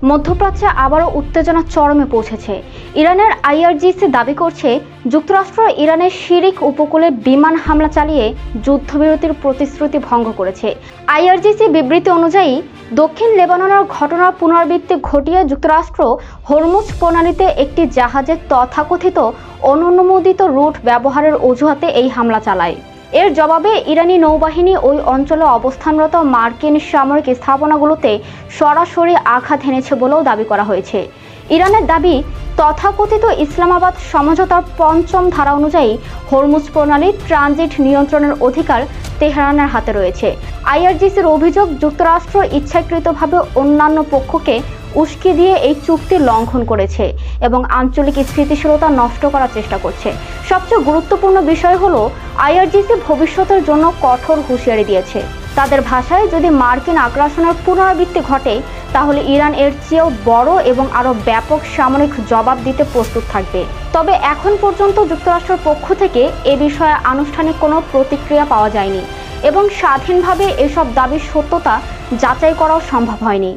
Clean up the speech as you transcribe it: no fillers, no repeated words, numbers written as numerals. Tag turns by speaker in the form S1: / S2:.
S1: মধ্যপ্রাচ্যে আবারও উত্তেজনা চরমে পৌঁছেছে। ইরানের আইআরজিসি দাবি করছে যুক্তরাষ্ট্র ইরানের শিরিক উপকূলে বিমান হামলা চালিয়ে যুদ্ধবিরতির প্রতিশ্রুতি ভঙ্গ করেছে। আইআরজিসি বিবৃতি অনুযায়ী দক্ষিণ লেবাননের ঘটনার পুনরাবৃত্তি ঘটিয়ে যুক্তরাষ্ট্র হরমুজ প্রণালীতে একটি জাহাজের তথাকথিত অননুমোদিত রুট ব্যবহারের অজুহাতে এই হামলা চালায়। এর জবাবে ইরানি নৌবাহিনী ওই অঞ্চলে অবস্থানরত মার্কিন সামরিক স্থাপনাগুলোতে সরাসরি আঘাত হেনেছে বলেও দাবি করা হয়েছে। ইরানের দাবি, তথাকথিত ইসলামাবাদ সমঝোতার পঞ্চম ধারা অনুযায়ী হরমুজ প্রণালীর ট্রানজিট নিয়ন্ত্রণের অধিকার তেহরানের হাতে রয়েছে। আইআরজিসির অভিযোগ, যুক্তরাষ্ট্র ইচ্ছাকৃতভাবে অন্যান্য পক্ষকে উস্কে দিয়ে এই চুক্তি লঙ্ঘন করেছে এবং আঞ্চলিক স্থিতিশীলতা নষ্ট করার চেষ্টা করছে। সবচেয়ে গুরুত্বপূর্ণ বিষয় হলো, আইআরজিসি ভবিষ্যতের জন্য কঠোর হুঁশিয়ারি দিয়েছে। তাদের ভাষায়, যদি মার্কিন আগ্রাসনের পুনরাবৃত্তি ঘটে তাহলে ইরান এর চেয়েও বড় এবং আরও ব্যাপক সামরিক জবাব দিতে প্রস্তুত থাকবে। তবে এখন পর্যন্ত যুক্তরাষ্ট্রের পক্ষ থেকে এ বিষয়ে আনুষ্ঠানিক কোনো প্রতিক্রিয়া পাওয়া যায়নি এবং স্বাধীনভাবে এসব দাবির সত্যতা যাচাই করাও সম্ভব হয়নি।